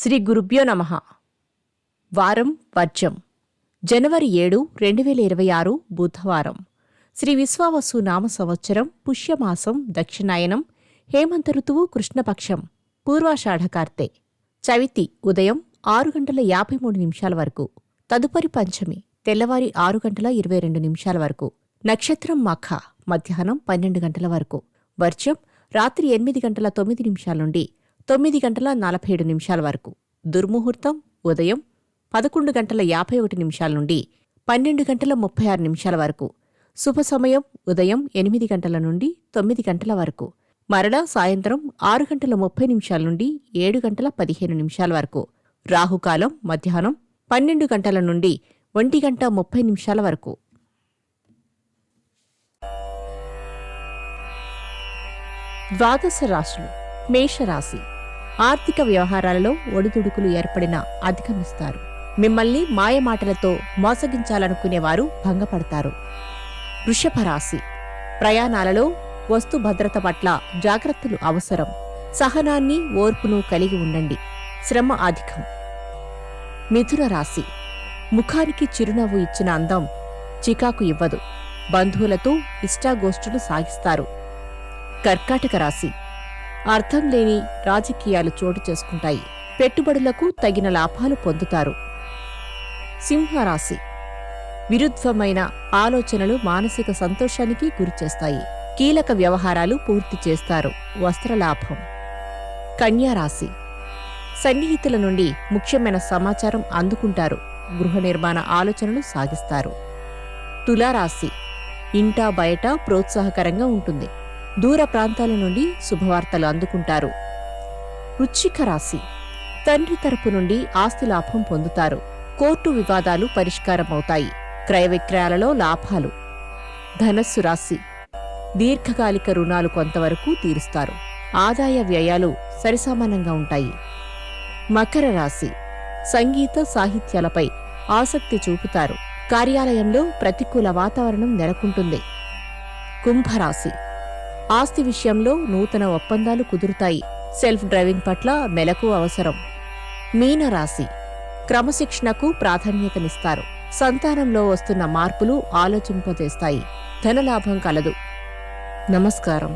శ్రీ గురుభ్యో నమః. వారం వర్జం. జనవరి 7, 2026 బుధవారం. శ్రీ విశ్వావసు నామ సంవత్సరం పుష్యమాసం దక్షిణాయనం హేమంత ఋతువు కృష్ణపక్షం పూర్వాషాఢకార్తె. చవితి ఉదయం 6:53 వరకు. తదుపరి పంచమి తెల్లవారి 6:22 వరకు. నక్షత్రం మఖ మధ్యాహ్నం 12 గంటల వరకు. వర్జం రాత్రి 8:09 నుండి 9:47 వరకు. దుర్ముహూర్తం ఉదయం 11:51 నుండి 12:36 వరకు. శుభ సమయం ఉదయం 8 గంటల నుండి 9 గంటల వరకు. మరలా సాయంత్రం 6:30 నుండి 7:15 వరకు. రాహుకాలం మధ్యాహ్నం 12 గంటల నుండి 1:30 వరకు. ద్వాదశ రాశులు. మేషరాశి. ఆర్థిక వ్యవహారాలలో ఒడిదుడుకులు ఏర్పడినా అధిగమిస్తారు. మిమ్మల్ని మాయమాటలతో మోసగించాలనుకునేవారు భంగపడతారు. వృషభ రాశి. ప్రయాణాలలో వస్తు భద్రత పట్ల జాగ్రత్తలు అవసరం. సహనాన్ని ఓర్పును కలిగి ఉండండి. శ్రమ అధికం. మిథున రాశి. ముఖానికి చిరునవ్వు ఇచ్చిన అందం చికాకు ఇవ్వదు. బంధువులతో ఇష్టాగోష్ఠులు సాగిస్తారు. కర్కాటక రాశి. అర్థం లేని రాజకీయాలు చోటు చేసుకుంటాయి. పెట్టుబడులకు తగిన లాభాలు పొందుతారు. సింహరాశి. విరుద్ధమైన ఆలోచనలు మానసిక సంతోషానికి గురిచేస్తాయి. కీలక వ్యవహారాలు పూర్తి చేస్తారు. వస్త్రలాభం. కన్యారాశి. సన్నిహితుల నుండి ముఖ్యమైన సమాచారం అందుకుంటారు. గృహ నిర్మాణ ఆలోచనలు సాగిస్తారు. తులారాశి. ఇంటా బయట ప్రోత్సాహకరంగా ఉంటుంది. దూర ప్రాంతాల నుండి శుభవార్తలు అందుకుంటారు. వృశ్చిక రాశి. తండ్రి తరపు నుండి ఆస్తి లాభం పొందుతారు. కోర్టు వివాదాలు పరిష్కారమవుతాయి. క్రయ విక్రయాలలో లాభాలు. ధనస్సు రాశి. దీర్ఘకాలిక రుణాలు కొంతవరకు తీరుస్తారు. ఆదాయ వ్యయాలు సరిసమానంగా ఉంటాయి. మకర రాశి. సంగీత సాహిత్యాలపై ఆసక్తి చూపుతారు. కార్యాలయంలో ప్రతికూల వాతావరణం నెలకొంటుంది. కుంభరాశి. ఆస్తి విషయంలో నూతన ఒప్పందాలు కుదురుతాయి. సెల్ఫ్ డ్రైవింగ్ పట్ల మెలకు అవసరం. మీనరాశి. క్రమశిక్షణకు ప్రాధాన్యతనిస్తారు. సంతానంలో వస్తున్న మార్పులు ఆలోచింపజేస్తాయి. ధనలాభం కలదు. నమస్కారం.